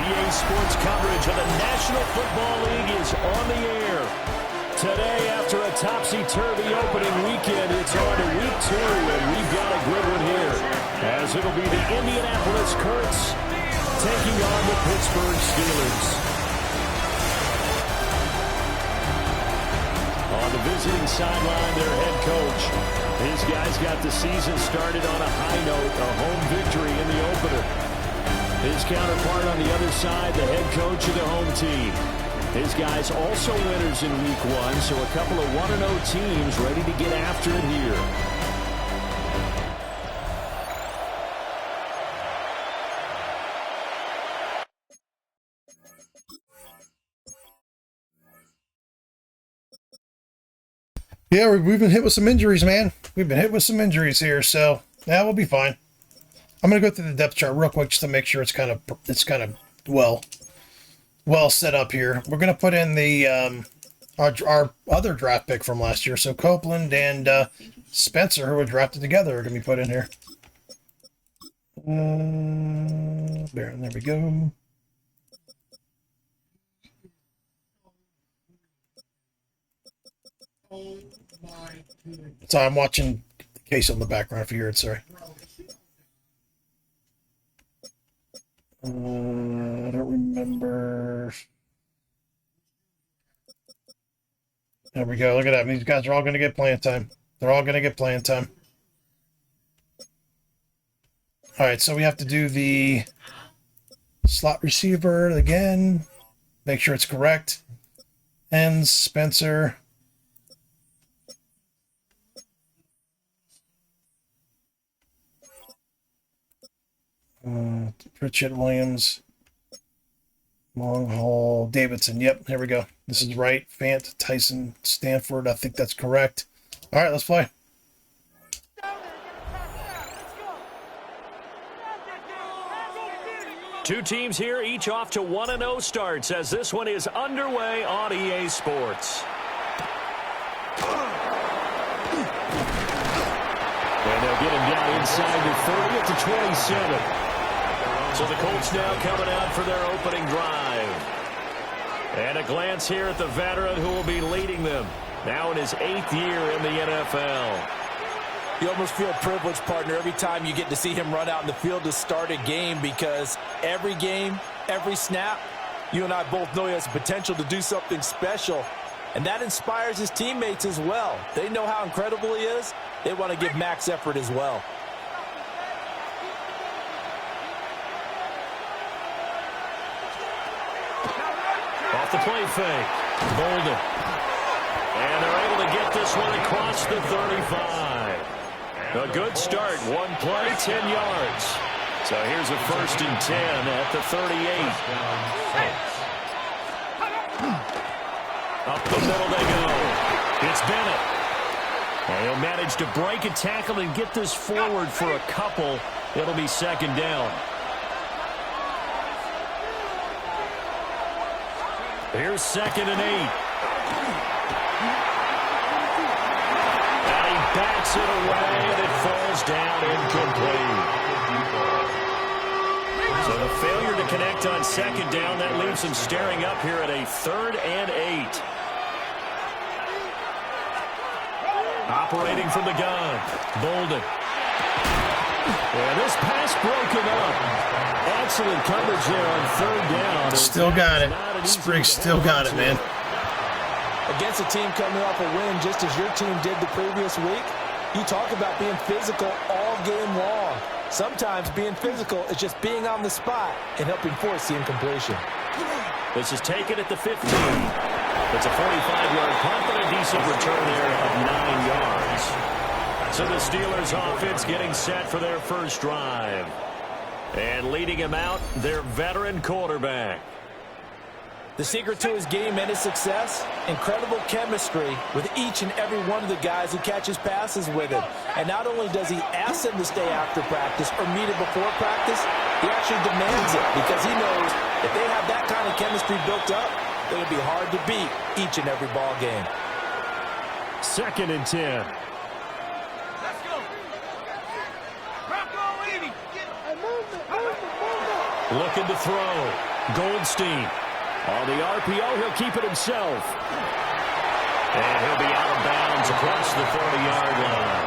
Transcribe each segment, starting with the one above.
EA Sports coverage of the National Football League is on the air. Today, after a topsy-turvy opening weekend, it's on to week 2, and we've got a good one here, as it'll be the Indianapolis Colts taking on the Pittsburgh Steelers. On the visiting sideline, their head coach. His guys got the season started on a high note, a home victory in the opener. His counterpart on the other side, the head coach of the home team. His guys also winners in week 1, so a couple of 1-0 teams ready to get after it here. Yeah, we've been hit with some injuries, man. We've been hit with some injuries here, so yeah, we'll be fine. I'm gonna go through the depth chart real quick just to make sure it's kind of well set up here. We're gonna put in the our other draft pick from last year. So Copeland and Spencer, who were drafted together, are gonna be put in here. There we go. So I'm watching the case on the background if you hear it, sorry. I don't remember. There we go. Look at that. These guys are all going to get playing time. They're all going to get playing time. All right, so we have to do the slot receiver again. Make sure it's correct. And Spencer. Pritchett, Williams, long haul, Davidson. Yep, here we go. This is right. Fant, Tyson, Stanford. I think that's correct. All right, let's play. Two teams here, each off to 1-0 starts as this one is underway on EA Sports. And they'll get him down inside the 30 at the 27. So the Colts now coming out for their opening drive. And a glance here at the veteran who will be leading them. Now in his 8th year in the NFL. You almost feel privileged, partner, every time you get to see him run out in the field to start a game, because every game, every snap, you and I both know he has the potential to do something special. And that inspires his teammates as well. They know how incredible he is. They want to give max effort as well. Off the play fake. Bolden. And they're able to get this one across the 35. A good start. One play, 10 yards. So here's a 1st and 10 at the 38. Up the middle they go. It's Bennett. And he'll manage to break a tackle and get this forward for a couple. It'll be 2nd down. Here's 2nd and 8. And he backs it away, and it falls down incomplete. So the failure to connect on 2nd down, that leaves him staring up here at a 3rd and 8. Operating from the gun, Bolden. And this pass broken up. Excellent coverage there on 3rd down. Still got it. Spriggs still got it, man. Against a team coming off a win just as your team did the previous week, you talk about being physical all game long. Sometimes being physical is just being on the spot and helping force the incompletion. This is taken at the 15. It's a 45-yard punt, but a decent return there of 9 yards. So the Steelers offense getting set for their first drive. And leading him out, their veteran quarterback. The secret to his game and his success, incredible chemistry with each and every one of the guys who catches passes with him. And not only does he ask them to stay after practice or meet it before practice, he actually demands it, because he knows if they have that kind of chemistry built up, it'll be hard to beat each and every ball game. 2nd and 10. Let's go. Bronco 80. Looking to throw. Goldstein. On the RPO, he'll keep it himself. And he'll be out of bounds across the 30-yard line.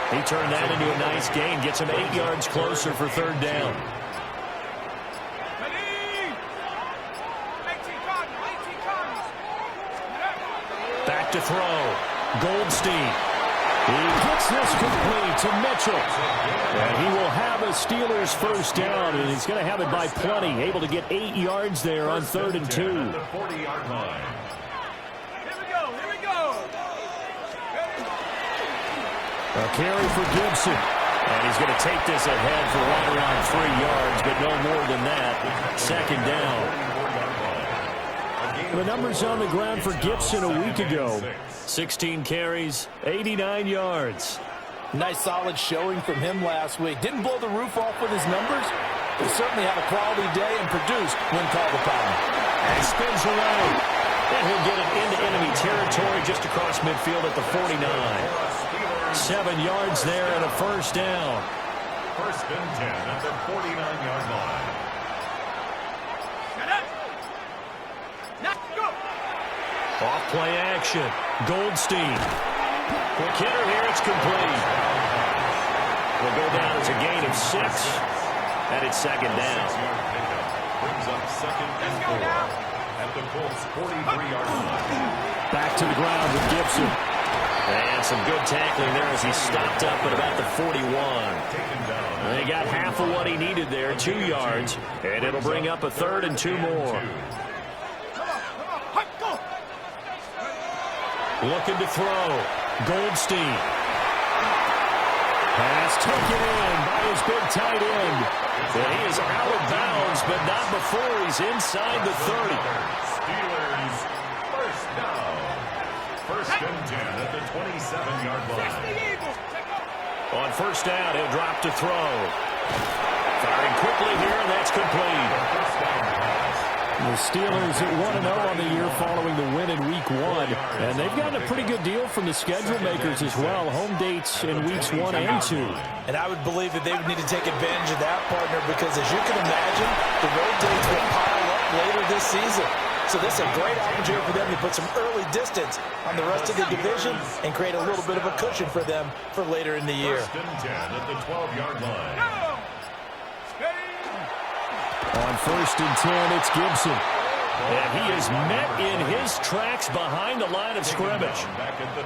He turned that into a nice gain. Gets him 8 yards closer for third down. Back to throw. Goldstein. He gets this complete to Mitchell. And he will have a Steelers first down, and he's going to have it by plenty. Able to get 8 yards there on 3rd and 2. Here we go. A carry for Gibson. And he's going to take this ahead for right around 3 yards, but no more than that. 2nd down. The numbers on the ground for Gibson a week ago. 16 carries, 89 yards. Nice solid showing from him last week. Didn't blow the roof off with his numbers, but he certainly had a quality day and produced when called upon. And he spins around. And he'll get it into enemy territory just across midfield at the 49. 7 yards there and a first down. 1st and 10 at the 49-yard line. Off play action. Goldstein. Quick hitter here. It's complete. Will go down as a gain of 6. And it's 2nd down. Brings up 2nd and 4 at the Colts 43-yard line. Back to the ground with Gibson. And some good tackling there as he stopped up at about the 41. And he got half of what he needed there, 2 yards. And it'll bring up a 3rd and 2 more. Looking to throw. Goldstein. Pass taken in by his big tight end. And he is out of bounds, but not before he's inside the 30. Steelers first down. 1st and 10 at the 27-yard line. On first down, he'll drop to throw. Firing quickly here, and that's complete. The Steelers at 1-0 on the year following the win in Week 1. And they've gotten a pretty good deal from the schedule makers as well. Home dates in Weeks 1 and 2. And I would believe that they would need to take advantage of that, partner, because as you can imagine, the road dates will pile up later this season. So this is a great opportunity for them to put some early distance on the rest of the division and create a little bit of a cushion for them for later in the year. 1st and 10 at the 12-yard line. On 1st and 10, it's Gibson. And he is met in his tracks behind the line of scrimmage.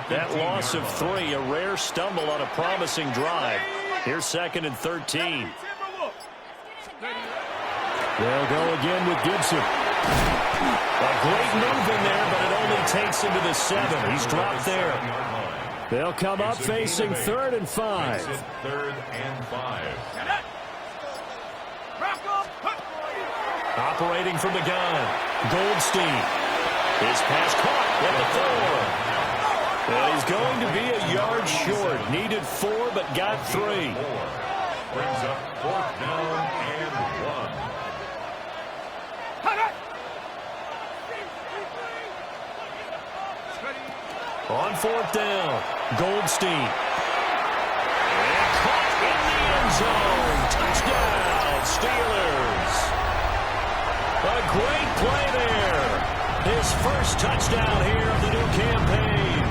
That loss of 3, a rare stumble on a promising drive. Here's 2nd and 13. They'll go again with Gibson. A great move in there, but it only takes him to the 7. He's dropped there. They'll come up facing 3rd and 5. 3rd and 5. Operating from the gun. Goldstein. His pass caught at the 4. And he's going to be a yard short. Needed 4, but got 3. Brings up 4th down and 1. On 4th down, Goldstein. And caught in the end zone. Touchdown, Steelers. A great play there. His first touchdown here of the new campaign.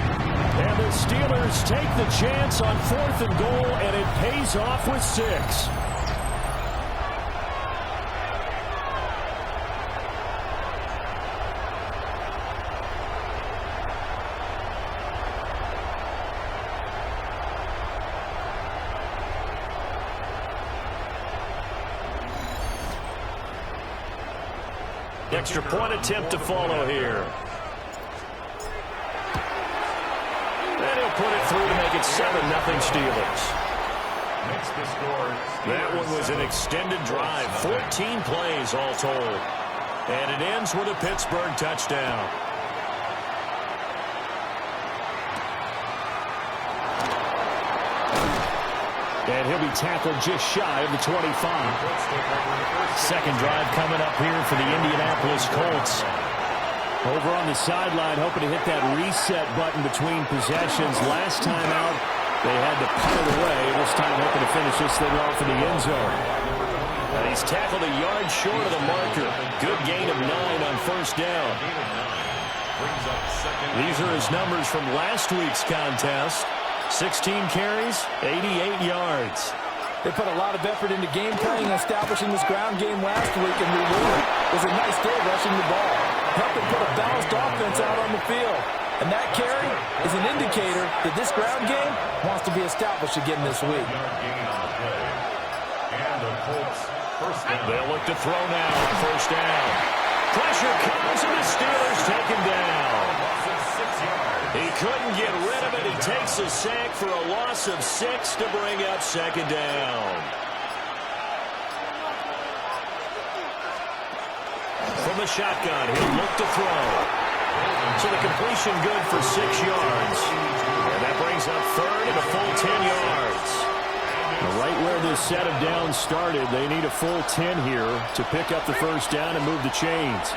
And the Steelers take the chance on 4th and goal, and it pays off with 6. Extra point attempt to follow here. And he'll put it through to make it 7-0 Steelers. Makes the score. That one was an extended drive. 14 plays all told. And it ends with a Pittsburgh touchdown. And he'll be tackled just shy of the 25. Second drive coming up here for the Indianapolis Colts. Over on the sideline, hoping to hit that reset button between possessions. Last time out, they had to punt it away. This time hoping to finish this thing off in the end zone. And he He's tackled a yard short of the marker. Good gain of 9 on first down. These are his numbers from last week's contest. 16 carries, 88 yards. They put a lot of effort into game planning and establishing this ground game last week, and we won. It was a nice day rushing the ball. Helped them put a balanced offense out on the field. And that carry is an indicator that this ground game wants to be established again this week. They'll look to throw now on first down. Pressure comes, and the Steelers take him down. He couldn't get rid of it. He takes a sack for a loss of 6 to bring up second down. From the shotgun, he'll look to throw. So the completion good for 6 yards. And that brings up third and a full 10 yards. Right where this set of downs started, they need a full 10 here to pick up the first down and move the chains.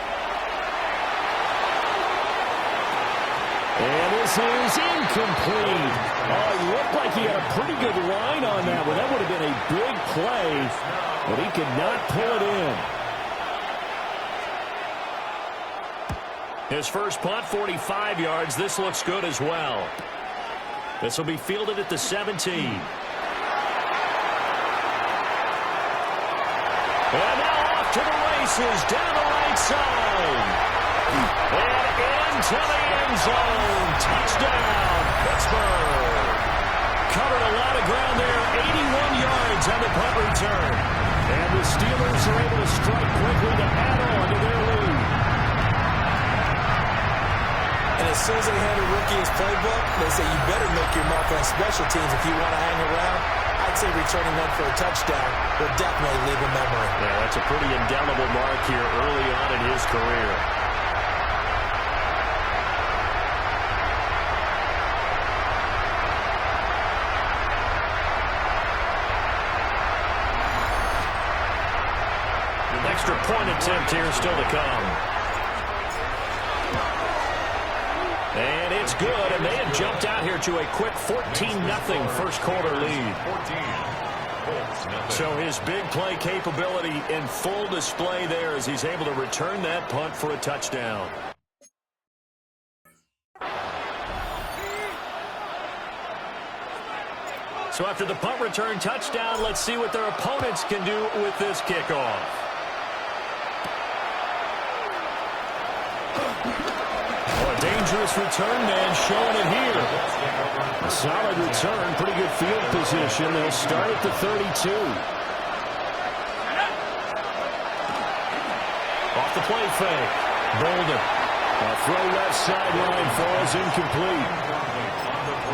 And this is incomplete. Oh, it looked like he had a pretty good line on that one. That would have been a big play, but he could not pull it in. His first punt, 45 yards. This looks good as well. This will be fielded at the 17. And now off to the races, down the right side. And into the end zone. Touchdown, Pittsburgh. Covered a lot of ground there, 81 yards on the punt return. And the Steelers are able to strike quickly to add on to their lead. And as soon as they hand a rookie his playbook, they say you better make your mark on special teams if you want to hang around. I'd say returning that for a touchdown will definitely leave a memory. Yeah, that's a pretty indelible mark here early on in his career. An extra point attempt here still to come. And it's good, and they have jumped out here to a quick 14-0 first quarter lead. So his big play capability in full display there as he's able to return that punt for a touchdown. So after the punt return touchdown, let's see what their opponents can do with this kickoff. Dangerous return man showing it here. A solid return, pretty good field position. They'll start at the 32. Off the play fake. Bolden. A throw left sideline falls incomplete.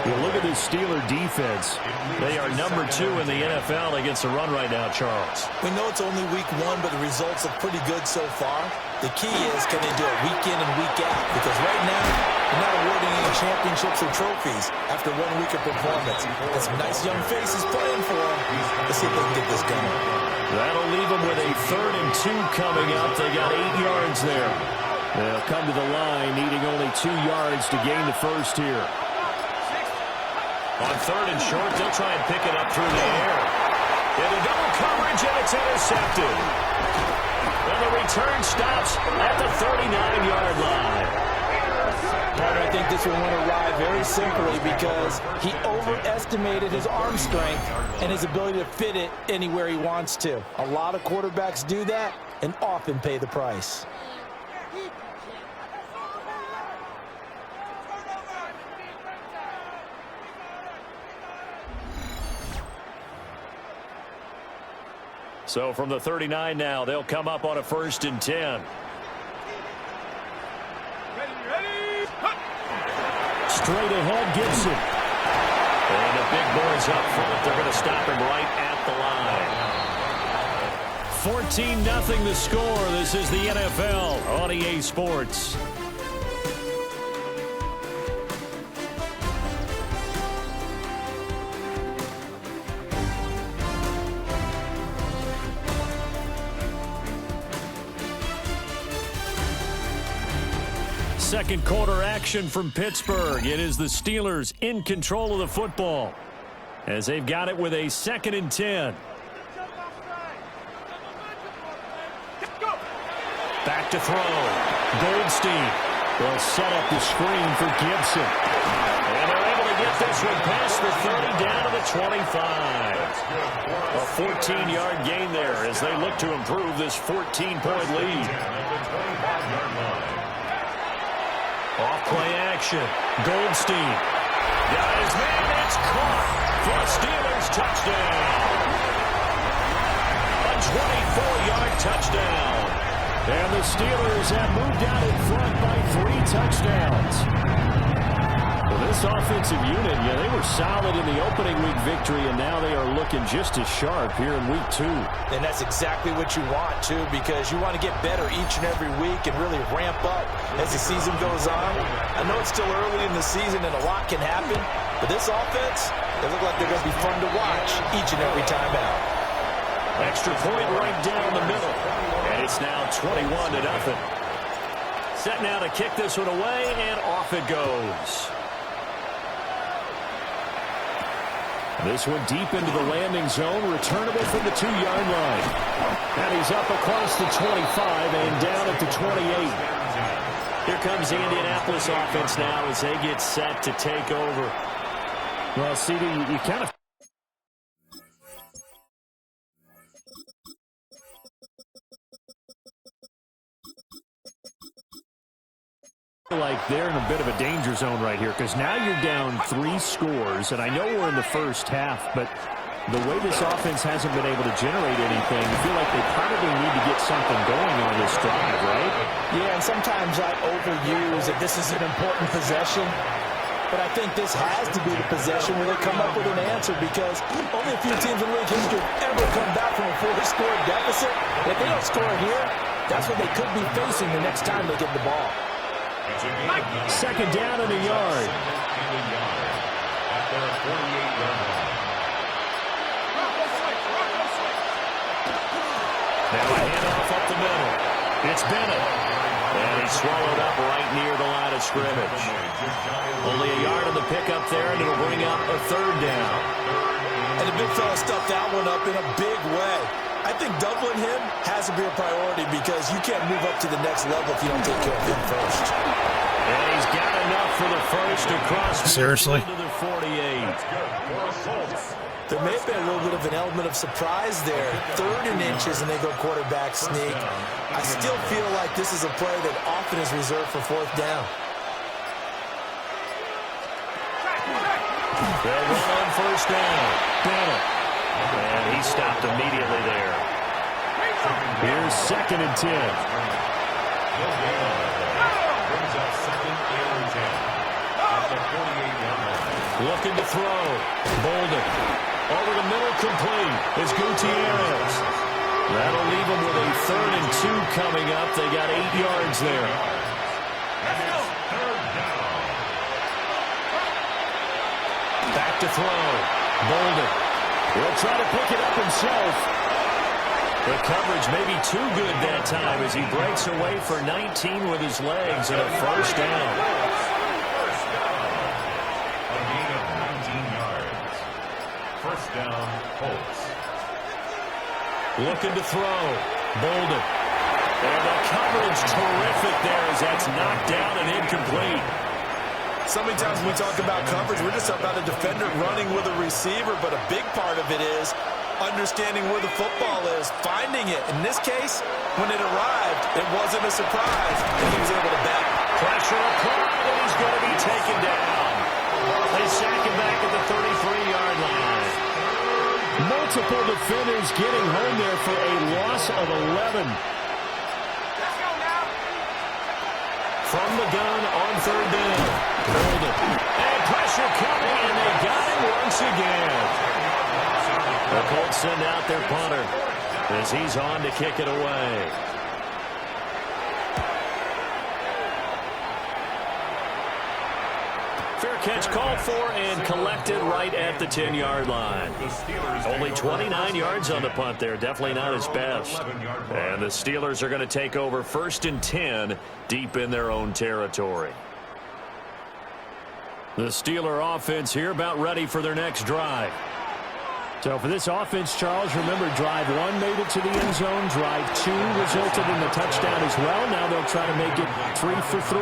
You look at this Steeler defense. They are number 2 in the NFL against the run right now, Charles. We know it's only week 1, but the results are pretty good so far. The key is, can they do it week in and week out? Because right now, they're not awarding any championships or trophies after 1 week of performance. Got some nice young faces playing for them. Let's see if they can get this going. That'll leave them with a 3rd and 2 coming up. They got 8 yards there. They'll come to the line, needing only 2 yards to gain the first here. On 3rd and short, they'll try and pick it up through the air. Into double coverage, and it's intercepted. And the return stops at the 39-yard line. But I think this will win a ride very simply because he overestimated his arm strength and his ability to fit it anywhere he wants to. A lot of quarterbacks do that and often pay the price. So from the 39 now, they'll come up on a 1st and 10. Straight ahead, Gibson. And the big boys up front. They're going to stop him right at the line. 14-0 the score. This is the NFL on EA Sports. Second quarter action from Pittsburgh. It is the Steelers in control of the football as they've got it with a 2nd and 10. Back to throw. Goldstein will set up the screen for Gibson. And they're able to get this one past the 30 down to the 25. A 14-yard gain there as they look to improve this 14-point lead. Off-play action. Goldstein. Got his man. It's caught for a Steelers touchdown. A 24-yard touchdown. And the Steelers have moved out in front by 3 touchdowns. Well, this offensive unit, they were solid in the opening week victory, and now they are looking just as sharp here in week 2. And that's exactly what you want, too, because you want to get better each and every week and really ramp up as the season goes on. I know it's still early in the season and a lot can happen, but this offense, they look like they're going to be fun to watch each and every time out. Extra point right down the middle. And it's now 21-0. Set now to kick this one away, and off it goes. This one deep into the landing zone, returnable from the 2-yard line. And he's up across the 25 and down at the 28. Here comes the Indianapolis offense now as they get set to take over. Well, CD, you kind of like they're in a bit of a danger zone right here because now you're down 3 scores, and I know we're in the first half, but the way this offense hasn't been able to generate anything, I feel like they probably need to get something going on this drive, right? Yeah, and sometimes I overuse that this is an important possession, but I think this has to be the possession where they come up with an answer because only a few teams in league history have ever come back from a 4-score deficit. If they don't score here, that's what they could be facing the next time they get the ball. Second down in a yard. Now a handoff up the middle. It's Bennett. And he's swallowed up right near the line of scrimmage. Only a yard on the pickup there, and it'll bring up a 3rd down. And the big fella stuffed that one up in a big way. I think doubling him has to be a priority because you can't move up to the next level if you don't take care of him first. And he's got enough for the first across. Seriously? To the 48. There may have been a little bit of an element of surprise there. 3rd and inches, and they go quarterback sneak. I still feel like this is a play that often is reserved for 4th down. They'll run on 1st down. Bennett. And he stopped immediately there. Here's 2nd and 10. Looking to throw. Bolden. Over the middle, complete. Is Gutierrez. That'll leave them with a 3rd and 2 coming up. They got 8 yards there. Back to throw. Bolden. He'll try to pick it up himself. The coverage may be too good that time as he breaks away for 19 with his legs and a 1st down. A gain of 19 yards. 1st down, Colts. Looking to throw. Bolden. And the coverage terrific there as that's knocked down and incomplete. So many times when we talk about coverage, we're just about a defender running with a receiver, but a big part of it is understanding where the football is, finding it. In this case, when it arrived, it wasn't a surprise, and he was able to back. Pressure applied, and he's going to be taken down. They sack him back at the 33-yard line. Multiple defenders getting home there for a loss of 11. From the gun on 3rd down. Bolden. And pressure coming, and they got him once again. The Colts send out their punter as he's on to kick it away. Fair catch called for and collected right at the 10-yard line. Only 29 yards on the punt there. Definitely not his best. And the Steelers are going to take over 1st and 10 deep in their own territory. The Steeler offense here about ready for their next drive. So for this offense, Charles, remember, drive 1 made it to the end zone. Drive 2 resulted in the touchdown as well. Now they'll try to make it 3 for 3.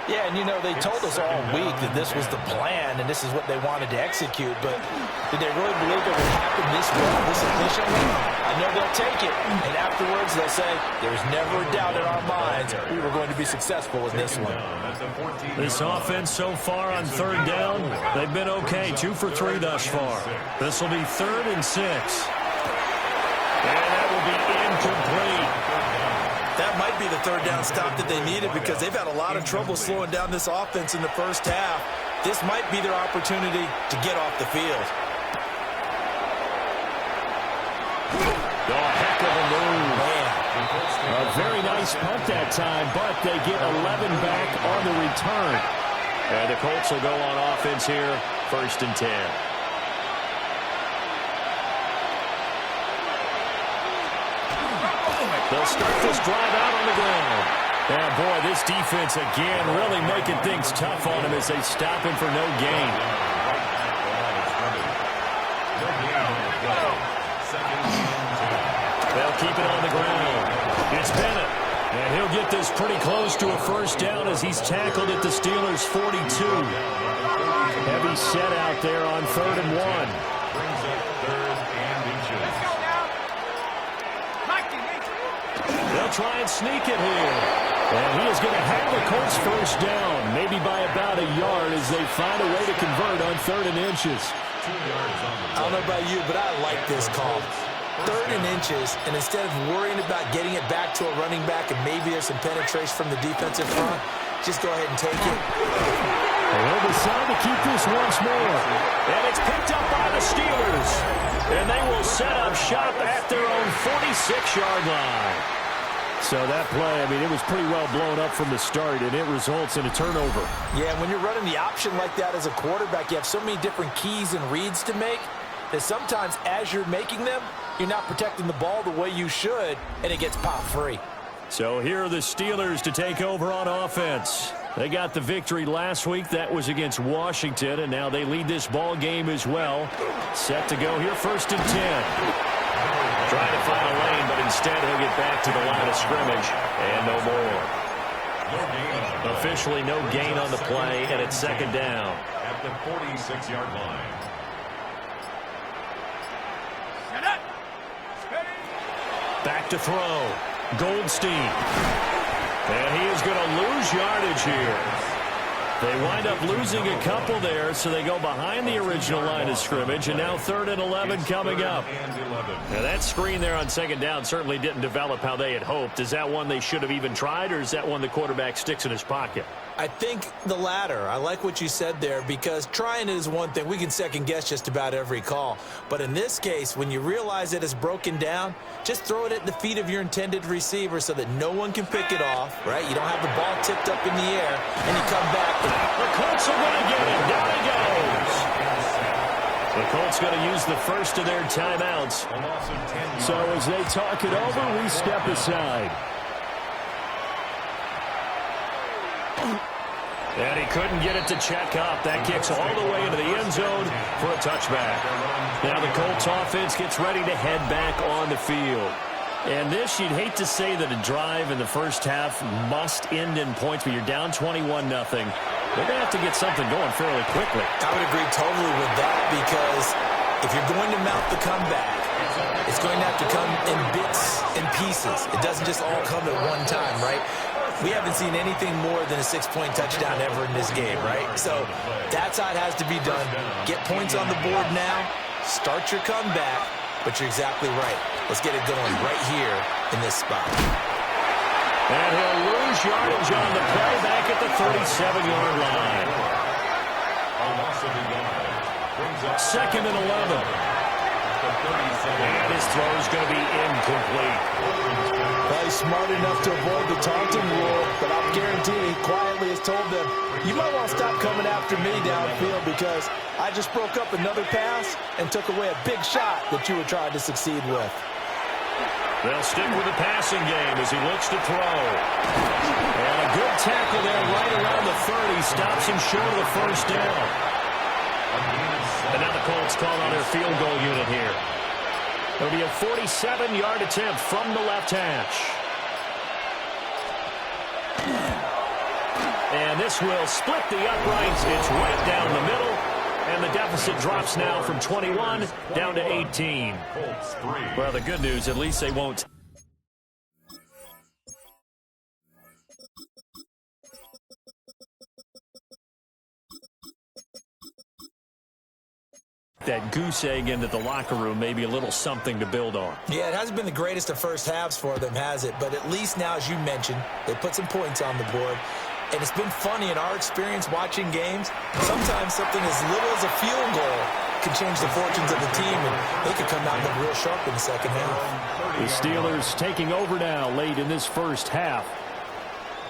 Yeah, and, you know, they told us all week that this was the plan and this is what they wanted to execute, but did they really believe it would happen this well, this efficiently? I know they'll take it, and afterwards they'll say, there's never a doubt in our minds we were going to be successful in this one. This offense so far on 3rd down, they've been okay, 2 for 3 thus far. This will be 3rd and 6. And that will be incomplete. That might be the 3rd down stop that they needed because they've had a lot of trouble slowing down this offense in the first half. This might be their opportunity to get off the field. Oh, heck of a move. Man. A very nice punt that time, but they get 11 back on the return. And the Colts will go on offense here, 1st and 10. They'll start this drive out on the ground. And boy, this defense again really making things tough on him as they stop him for no gain. They'll keep it on the ground. It's Bennett. And he'll get this pretty close to a 1st down as he's tackled at the Steelers' 42. Heavy set out there on 3rd and 1. They'll try and sneak it here. And he is going to have the Colts 1st down, maybe by about a yard as they find a way to convert on 3rd and inches. I don't know about you, but I like this call. 3rd and inches, and instead of worrying about getting it back to a running back and maybe there's some penetration from the defensive front, just go ahead and take it. They'll decide to keep this once more. And it's picked up by the Steelers. And they will set up shop at their own 46-yard line. So that play, I mean, it was pretty well blown up from the start, and it results in a turnover. Yeah, when you're running the option like that as a quarterback, you have so many different keys and reads to make that sometimes as you're making them, you're not protecting the ball the way you should, and it gets pop free. So here are the Steelers to take over on offense. They got the victory last week. That was against Washington, and now they lead this ball game as well. Set to go here, 1st and 10. Trying to find a lane, but instead he'll get back to the line of scrimmage, and no more. Officially no gain on the play, and it's 2nd down. At the 46-yard line. Back to throw. Goldstein. And he is going to lose yardage here. They wind up losing a couple there, so they go behind the original line of scrimmage, and now 3rd and 11 coming up. Now that screen there on 2nd down certainly didn't develop how they had hoped. Is that one they should have even tried, or is that one the quarterback sticks in his pocket? I think the latter. I like what you said there because trying it is one thing. We can second-guess just about every call. But in this case, when you realize that it's broken down, just throw it at the feet of your intended receiver so that no one can pick it off, right? You don't have the ball tipped up in the air, and you come back. The Colts are going to get him. Down he goes. The Colts going to use the first of their timeouts. So as they talk it over, we step aside. And he couldn't get it to check up. That kicks all the way into the end zone for a touchback. Now the Colts offense gets ready to head back on the field. And this, you'd hate to say that a drive in the first half must end in points, but you're down 21-0. They're going to have to get something going fairly quickly. I would agree totally with that because if you're going to mount the comeback, it's going to have to come in bits and pieces. It doesn't just all come at one time, right? We haven't seen anything more than a 6-point touchdown ever in this game, right? So that's how it has to be done. Get points on the board now, start your comeback, but you're exactly right. Let's get it going right here in this spot. And he'll lose yardage on the play back at the 37-yard line. 2nd and 11. And his throw is going to be incomplete. Probably smart enough to avoid the taunting rule, but I'm guaranteeing he quietly has told them, you might want to stop coming after me downfield because I just broke up another pass and took away a big shot that you were trying to succeed with. They'll stick with the passing game as he looks to throw. And a good tackle there right around the 30 stops him short of the 1st down. And now the Colts call on their field goal unit here. It'll be a 47-yard attempt from the left hash. And this will split the uprights. It's right down the middle. And the deficit drops now from 21 down to 18. Well, the good news, at least they won't. That goose egg into the locker room, maybe a little something to build on. Yeah, it hasn't been the greatest of first halves for them, has it? But at least now, as you mentioned, they put some points on the board. And it's been funny in our experience watching games. Sometimes something as little as a field goal can change the fortunes of the team, and they could come out and look real sharp in the second half. The Steelers taking over now late in this first half.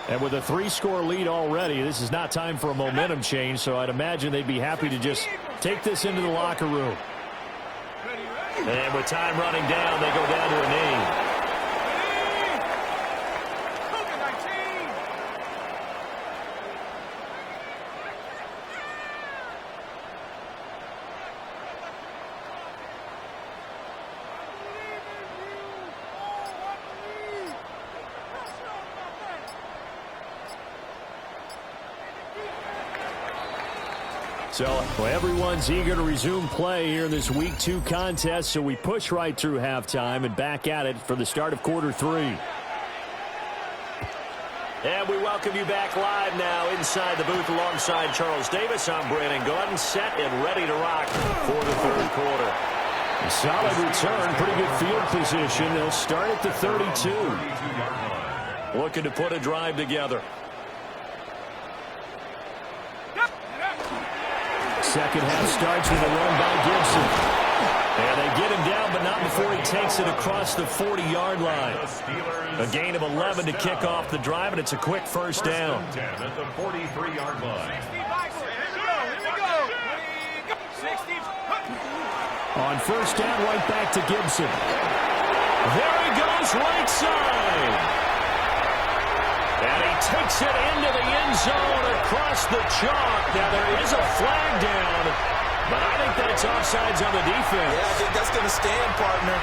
And with a 3-score lead already, this is not time for a momentum change, so I'd imagine they'd be happy to just take this into the locker room. And with time running down, they go down to a knee. So everyone's eager to resume play here in this Week 2 contest, so we push right through halftime and back at it for the start of quarter 3. And we welcome you back live now inside the booth alongside Charles Davis. I'm Brandon Gordon, set and ready to rock for the third quarter. A solid return, pretty good field position. They'll start at the 32. Looking to put a drive together. Second half starts with a run by Gibson. And they get him down, but not before he takes it across the 40-yard line. A gain of 11 to kick off the drive, and it's a quick first down. At the 43-yard line. On first down, right back to Gibson. There he goes, right side. And he takes it into the end zone across the chalk. Now, there is a flag down, but I think that's offsides on the defense. Yeah, I think that's going to stand, partner.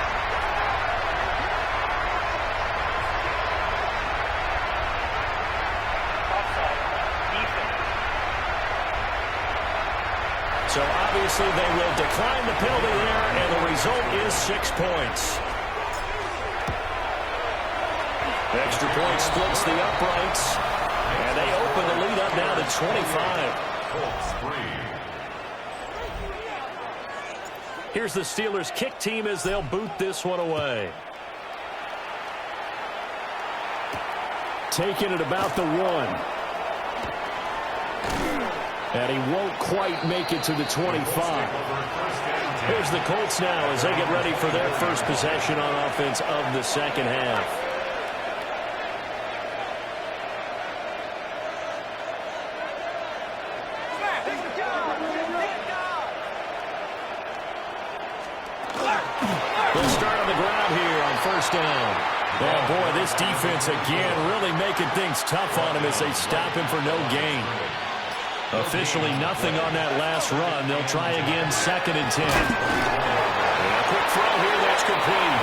So, obviously, they will decline the penalty there, and the result is 6 points. Extra point splits the uprights, and they open the lead up now to 25. Here's the Steelers' kick team as they'll boot this one away. Taking it about the 1. And he won't quite make it to the 25. Here's the Colts now as they get ready for their first possession on offense of the second half. They'll start on the ground here on first down. Oh, boy, this defense again really making things tough on him as they stop him for no gain. Officially nothing on that last run. They'll try again, 2nd and 10. And a quick throw here, that's complete.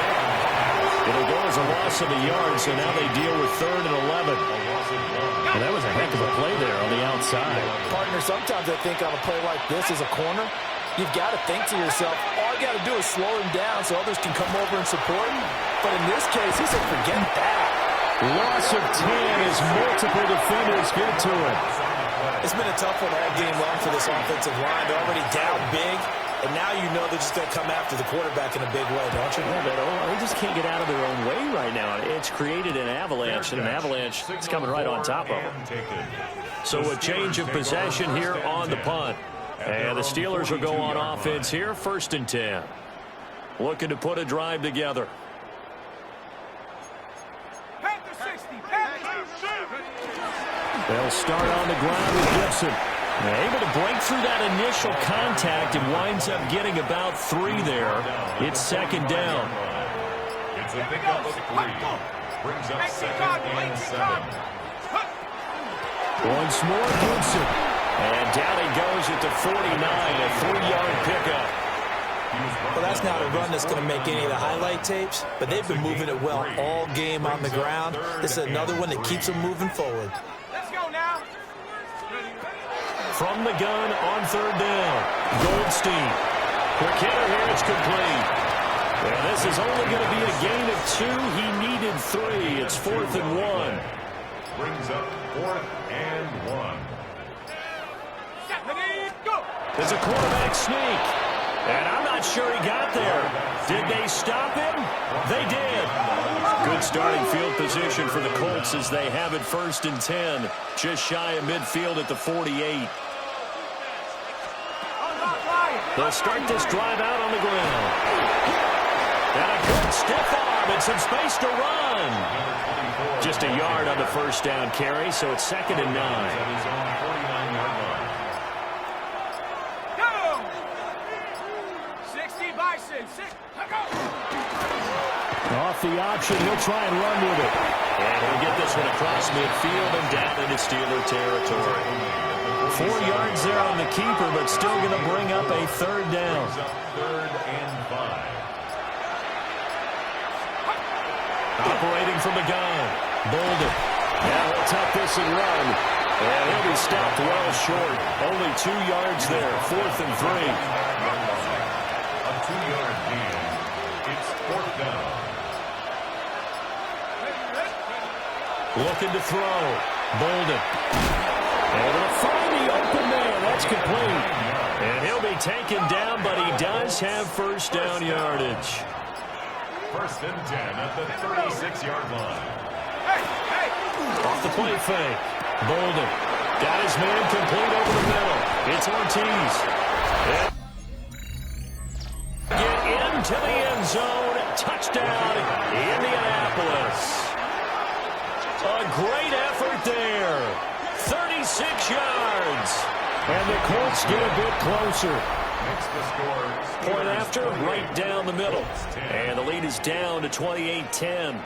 It'll go as a loss of a yard, so now they deal with 3rd and 11. And that was a heck of a play there on the outside. Partner, sometimes I think on a play like this as a corner, you've got to think to yourself, all you got to do is slow him down so others can come over and support him. But in this case, he said, forget that. Loss of 10 as multiple defenders get to it. It's been a tough one all game long for this offensive line. They're already down big, and now you know they're just going to come after the quarterback in a big way, don't you? Yeah, they just can't get out of their own way right now. It's created an avalanche, and an avalanche is coming right on top of them. So a change of possession here on the punt. And the Steelers will go on offense here, 1st and 10. Looking to put a drive together. They'll start on the ground with Gibson. They're able to break through that initial contact and winds up getting about 3 there. It's 2nd down. It's a pickup of 3. Brings up 2nd and 7. Once more, Gibson. And down he goes at the 49, a 3-yard pickup. Well, that's not a run that's going to make any of the highlight tapes, but they've been moving it well all game on the ground. This is another one that keeps them moving forward. Let's go now. From the gun on third down, Goldstein. Quick hitter here, it's complete. Well, this is only going to be a gain of 2. He needed 3. It's 4th and 1. Brings up 4th and 1. There's a quarterback sneak. And I'm not sure he got there. Did they stop him? They did. Good starting field position for the Colts as they have it 1st and 10. Just shy of midfield at the 48. They'll start this drive out on the ground. And a good stiff arm and some space to run. Just a yard on the first down carry, so it's 2nd and 9. Off the option, he'll try and run with it. And he'll get this one across midfield and down into Steeler territory. 4 yards there on the keeper, but still going to bring up a 3rd down. 3rd and 5. Operating from the gun, Bolden. Now he'll tuck this and run. And he'll be stopped well short. Only 2 yards there, 4th and 3. A 2-yard gain. It's 4th down. Looking to throw. Bolden. Able to find the open man. That's complete. And he'll be taken down, but he does have first down yardage. 1st and 10 at the 36-yard line. Off the play fake. Bolden. Got his man complete over the middle. It's Ortiz. Get into the end zone. Touchdown, Indianapolis. A great effort there. 36 yards. And the Colts get a bit closer. Makes the score. Point after, right down the middle. And the lead is down to 28-10.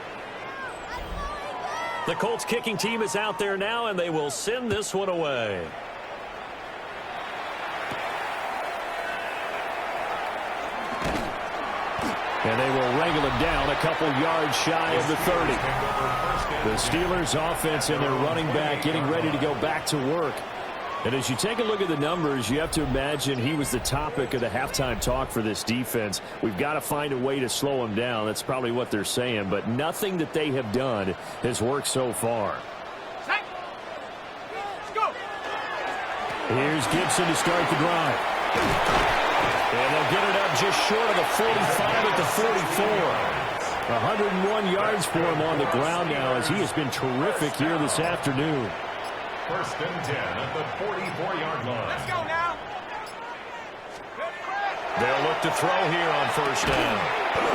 The Colts kicking team is out there now, and they will send this one away. And they will wrangle him down a couple yards shy of the 30. The Steelers offense and their running back getting ready to go back to work. And as you take a look at the numbers, you have to imagine he was the topic of the halftime talk for this defense. We've got to find a way to slow him down. That's probably what they're saying. But nothing that they have done has worked so far. Here's Gibson to start the drive. And they'll get it up just short of the 45 at the 44. 101 yards for him on the ground now as he has been terrific here this afternoon. 1st and 10 at the 44-yard line. Let's go now. They'll look to throw here on first down.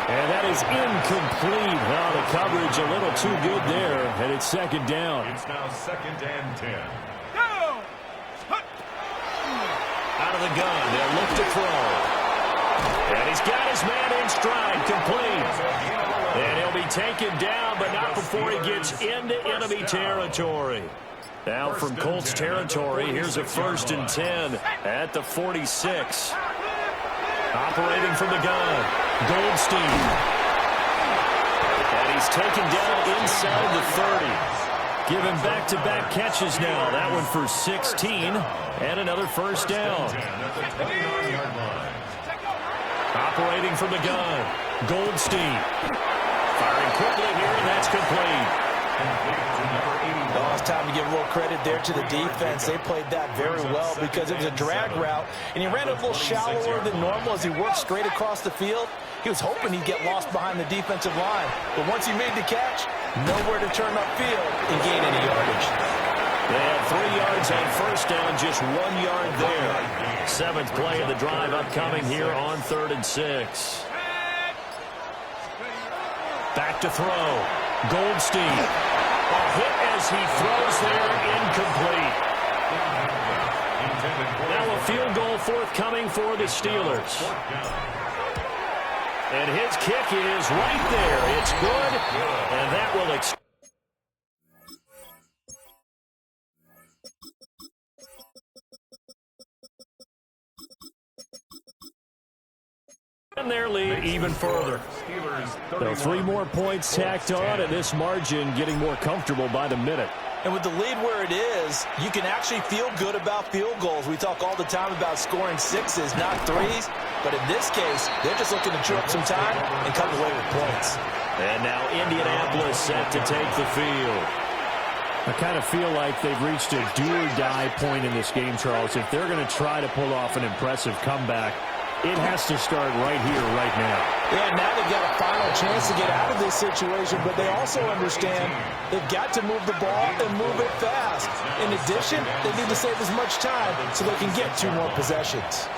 And that is incomplete. Well, the coverage a little too good there, and it's 2nd down. It's now 2nd and 10. Out of the gun, they'll look to throw. And he's got his man in stride, complete. And he'll be taken down, but not before he gets into enemy territory. Now from Colts territory, here's a 1st and 10 at the 46. Operating from the gun, Goldstein. And he's taken down inside the 30. Given back-to-back catches now. That one for 16 and another first down. Operating from the gun, Goldstein. Firing quickly here, and that's complete. Oh, it's time to give a little credit there to the defense. They played that very well because it was a drag route, and he ran a little shallower than normal as he worked straight across the field. He was hoping he'd get lost behind the defensive line, but once he made the catch, nowhere to turn upfield and gain any yardage. They had 3 yards on first down, just 1 yard there. 7th play of the drive upcoming here on 3rd and 6. Back to throw. Goldstein. A hit as he throws there, incomplete. Now a field goal forthcoming for the Steelers. And his kick is right there. It's good, and that will extend. And their lead even further. So 3 more points tacked on, and this margin getting more comfortable by the minute. And with the lead where it is, you can actually feel good about field goals. We talk all the time about scoring 6s, not 3s. But in this case, they're just looking to chew up some time and come away with points. And now Indianapolis set to take the field. I kind of feel like they've reached a do-or-die point in this game, Charles. If they're going to try to pull off an impressive comeback, it has to start right here, right now. Yeah, now they've got a final chance to get out of this situation, but they also understand they've got to move the ball and move it fast. In addition, they need to save as much time so they can get 2 more possessions.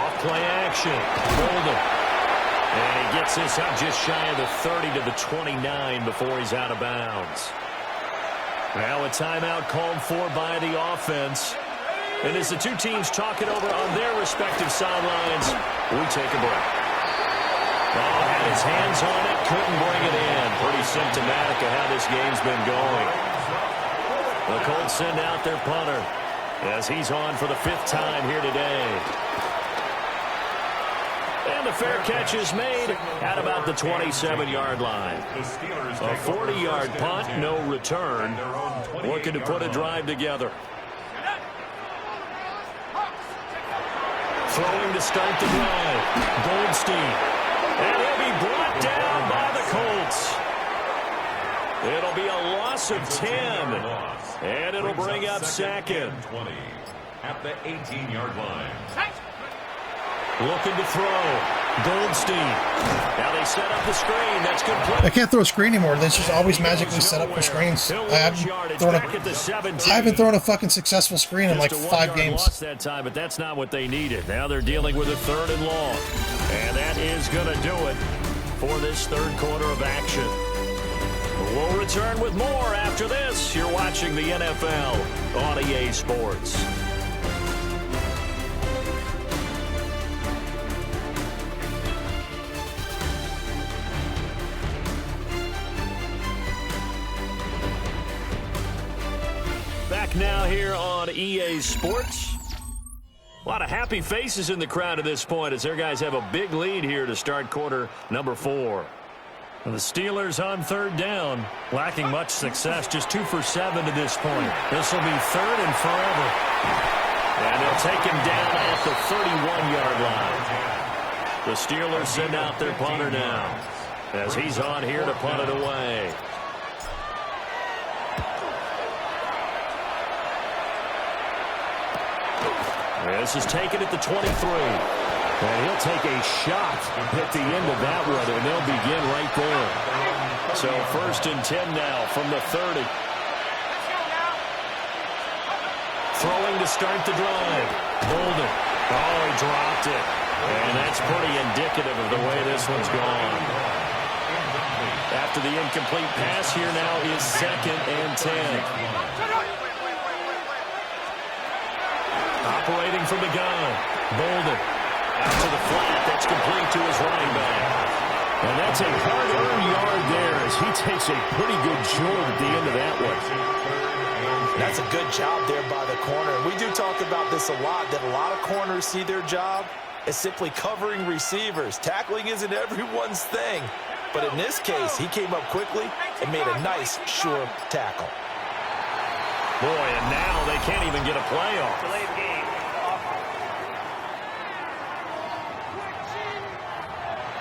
Off-play action. Golden. And he gets this up just shy of the 30 to the 29 before he's out of bounds. Now a timeout called for by the offense. And as the 2 teams talk it over on their respective sidelines, we take a break. Oh, had his hands on it, couldn't bring it in. Pretty symptomatic of how this game's been going. The Colts send out their punter as he's on for the 5th time here today. And the fair catch is made at about the 27-yard line. A 40-yard punt, no return. Looking to put a drive together. Throwing to start the drive. Goldstein. And he'll be brought down by the Colts. It'll be a loss of 10. And it'll bring up 2nd. At the 18-yard line. Looking to throw. Goldstein. Now they set up the screen. That's good play. I can't throw a screen anymore. They just always magically set up for screens. I haven't thrown a fucking successful screen in like 5 games. Lost that time, but that's not what they needed. Now they're dealing with a 3rd and long. And that is going to do it for this 3rd quarter of action. We'll return with more after this. You're watching the NFL on EA Sports. Back now here on EA Sports. A lot of happy faces in the crowd at this point as their guys have a big lead here to start quarter number 4. And the Steelers on 3rd down, lacking much success, just 2 for 7 to this point. This will be 3rd and forever. And they'll take him down at the 31-yard line. The Steelers send out their punter now as he's on here to punt it away. This is taken at the 23. And he'll take a shot at the end of that one, and they'll begin right there. So 1st and 10 now from the 30. Throwing to start the drive. Bolden. Oh, he dropped it. And that's pretty indicative of the way this one's gone. After the incomplete pass, here now is 2nd and 10. Operating from the gun. Bolden. Out to the flat. That's complete to his running back. And that's a hard-earned yard there as he takes a pretty good jolt at the end of that one. That's a good job there by the corner. We do talk about this a lot, that a lot of corners see their job as simply covering receivers. Tackling isn't everyone's thing. But in this case, he came up quickly and made a nice, sure tackle. Boy, and now they can't even get a play off.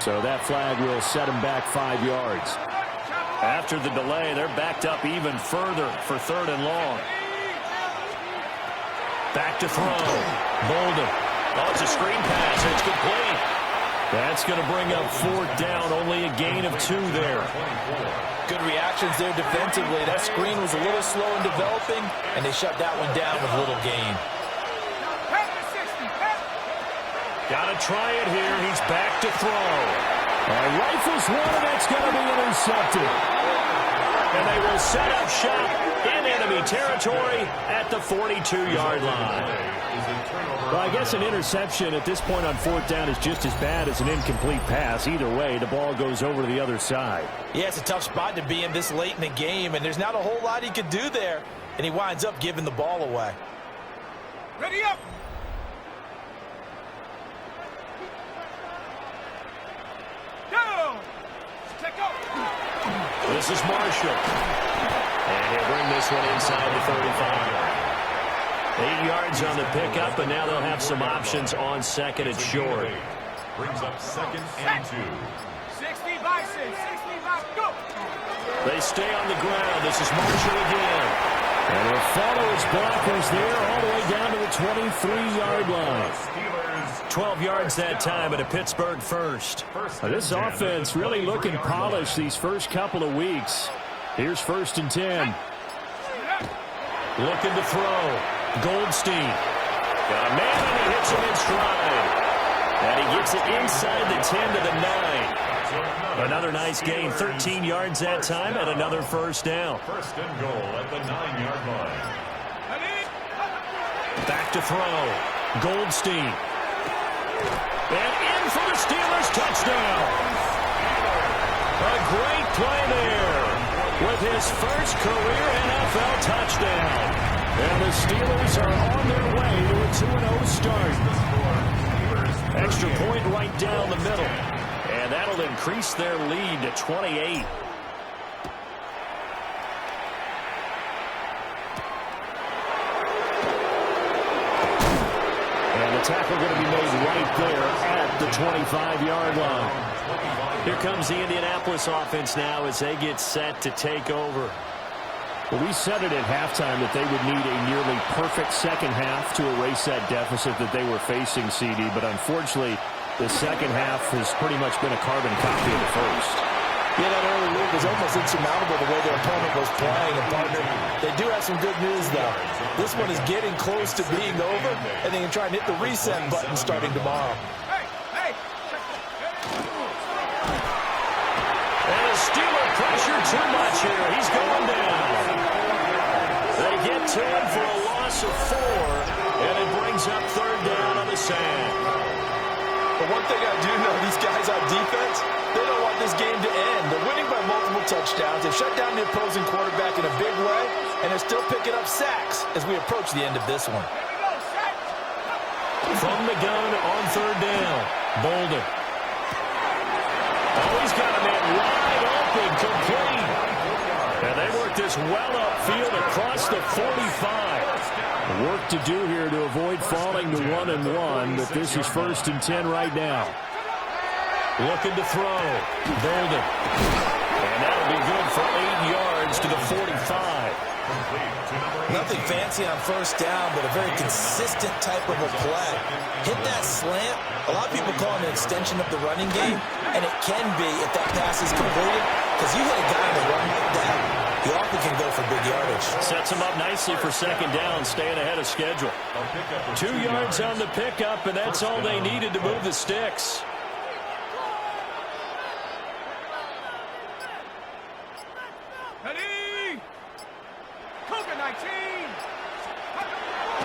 So that flag will set him back 5 yards. After the delay, they're backed up even further for 3rd and long. Back to throw. Bolden. Oh, it's a screen pass. It's complete. That's going to bring up 4th down. Only a gain of 2 there. Good reactions there defensively. That screen was a little slow in developing, and they shut that one down with little gain. Got to try it here. He's back to throw. Rifles one, and that's going to be intercepted. And they will set up shop in enemy territory at the 42-yard line. Well, I guess an interception at this point on 4th down is just as bad as an incomplete pass. Either way, the ball goes over to the other side. Yeah, it's a tough spot to be in this late in the game, and there's not a whole lot he could do there, and he winds up giving the ball away. Ready up! This is Marshall. And he'll bring this one inside the 35. 8 yards on the pickup, and now they'll have some options on second and short. Brings up 2nd and 2. 60 by 6, 60 by go. They stay on the ground. This is Marshall again. And he'll follow his blockers there all the way down to the 23-yard line. 12 yards that time, and a Pittsburgh first. This offense really looking polished these first couple of weeks. Here's 1st and 10. Looking to throw. Goldstein. Got a man, and he hits him in stride. And he gets it inside the 10 to the 9. Another nice gain. 13 yards that time, and another first down. 1st and goal at the 9-yard line. Back to throw. Goldstein. And in for the Steelers touchdown. A great play there with his first career NFL touchdown. And the Steelers are on their way to a 2-0 start. Extra point right down the middle. And that'll increase their lead to 28. And the tackle going to be made right there at the 25-yard line. Here comes the Indianapolis offense now as they get set to take over. Well, we said it at halftime that they would need a nearly perfect second half to erase that deficit that they were facing, CD. But unfortunately, the second half has pretty much been a carbon copy of the first. Yeah, that early lead was almost insurmountable the way their opponent was playing. And, partner, they do have some good news, though. This one is getting close to being over, and they can try and hit the reset button starting tomorrow. And a Steeler pressure too much here. He's going down. They get to him for a loss of 4, and it brings up 3rd down on the sand. But one thing I do know, these guys on defense, they don't want this game to end. They're winning by multiple touchdowns. They've shut down the opposing quarterback in a big way, and they're still picking up sacks as we approach the end of this one. From the gun on 3rd down, Bolden. Oh, he's got a man wide open, complete. And they work this well upfield across the 45. Work to do here to avoid falling to 1-1, but this is 1st and 10 right now. Looking to throw. Bolden. And that'll be good for 8 yards to the 45. Nothing fancy on 1st down, but a very consistent type of a play. Hit that slant. A lot of people call it an extension of the running game, and it can be if that pass is completed, because you hit a guy on the run like that, he often can go for big yardage. Sets him up nicely for 2nd down, staying ahead of schedule. 2 yards on the pickup, and that's all they needed to move the sticks.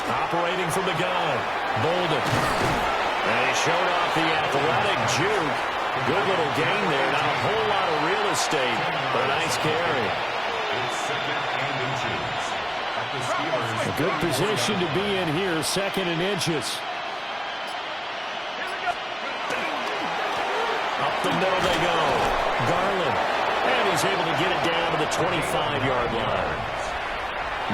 Operating from the gun, Bolden. And he showed off the athletic juke. Good little gain there. Not a whole lot of real estate, but a nice carry. A good position to be in here, 2nd and inches. Up the middle they go. Garland. And he's able to get it down to the 25-yard line.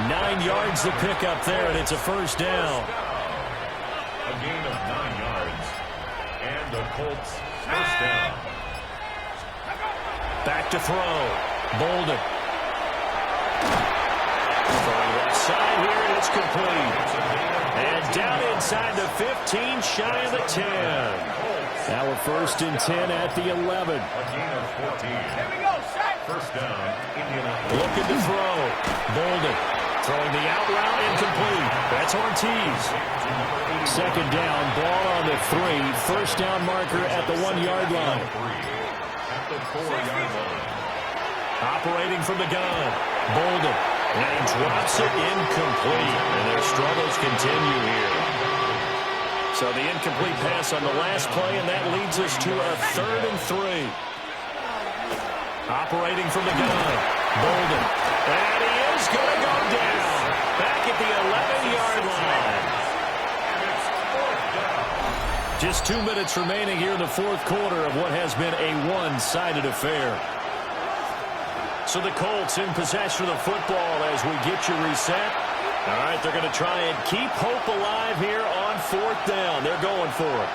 9 yards to pick up there, and it's a 1st down. A gain of 9 yards. And the Colts 1st down. Back to throw. Bolden. Throwing left side here, and it's complete. And down inside the 15, shy of the 10. Now a 1st and 10 at the 11. A gain of 14. 1st down, Indianapolis. Looking to throw. Bolden. Throwing the out route, incomplete. That's Ortiz. 2nd down, ball on the 3. 1st down marker at the 1-yard line. At the 4-yard line. Operating from the gun. Bolden. And he drops it incomplete. And their struggles continue here. So the incomplete pass on the last play, and that leads us to a 3rd and 3. Operating from the gun. Bolden. And he is going to go down. Back at the 11-yard line. Just 2 minutes remaining here in the 4th quarter of what has been a one-sided affair. So the Colts in possession of the football as we get you reset. All right, they're going to try and keep hope alive here on 4th down. They're going for it.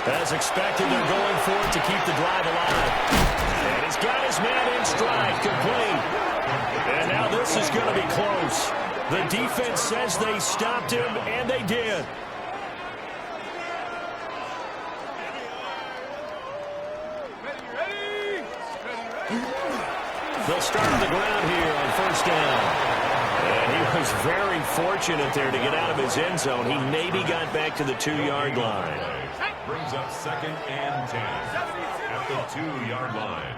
As expected, they're going for it to keep the drive alive. And he's got his man in stride, complete. And now this is going to be close. The defense says they stopped him, and they did. They'll start on the ground here on 1st down. And he was very fortunate there to get out of his end zone. He maybe got back to the 2-yard line. Brings up 2nd and 10 at the 2-yard line.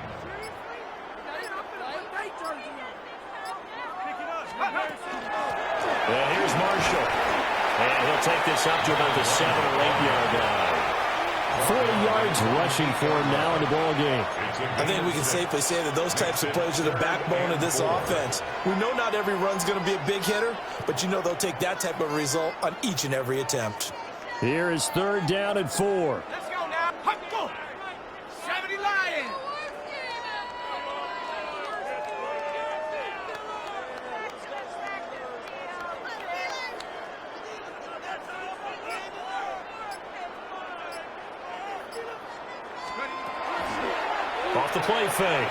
And here's Marshall. And he'll take this up to about the 7 or 8-yard line. 40 yards rushing for him now in the ball game. I think we can safely say that those types of plays are the backbone of this offense. We know not every run's going to be a big hitter, but you know they'll take that type of result on each and every attempt. Here is 3rd down and 4. Let's go now. Hup, go. 70 Lions. Off the play fake.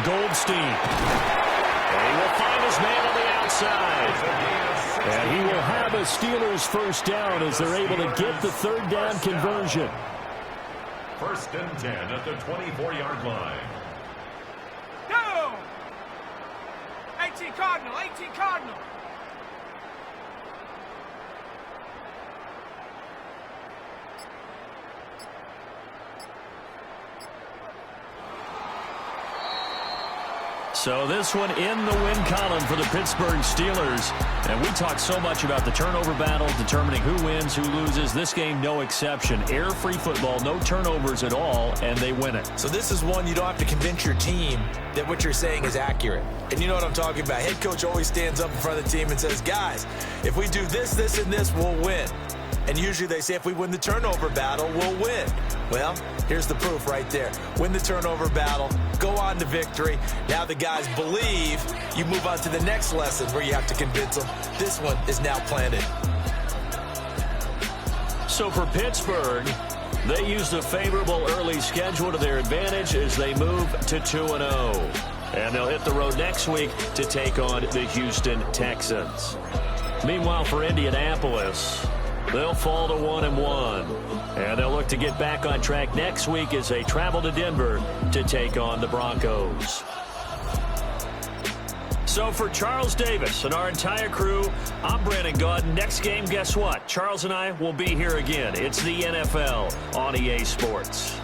Goldstein. And he will find his man on the outside. And he will have a Steelers 1st down as they're able to get the 3rd down conversion. 1st and 10 at the 24-yard line. Go. 18 Cardinal, 18 Cardinal. So this one in the win column for the Pittsburgh Steelers. And we talk so much about the turnover battle, determining who wins, who loses. This game, no exception. Air-free football, no turnovers at all, and they win it. So this is one you don't have to convince your team that what you're saying is accurate. And you know what I'm talking about. Head coach always stands up in front of the team and says, guys, if we do this, this, and this, we'll win. And usually they say if we win the turnover battle, we'll win. Well, here's the proof right there. Win the turnover battle, go on to victory. Now the guys believe. You move on to the next lesson where you have to convince them. This one is now planted. So for Pittsburgh, they used a favorable early schedule to their advantage as they move to 2-0. And they'll hit the road next week to take on the Houston Texans. Meanwhile, for Indianapolis, they'll fall to 1-1. And they'll look to get back on track next week as they travel to Denver to take on the Broncos. So for Charles Davis and our entire crew, I'm Brandon Gaudin. Next game, guess what? Charles and I will be here again. It's the NFL on EA Sports.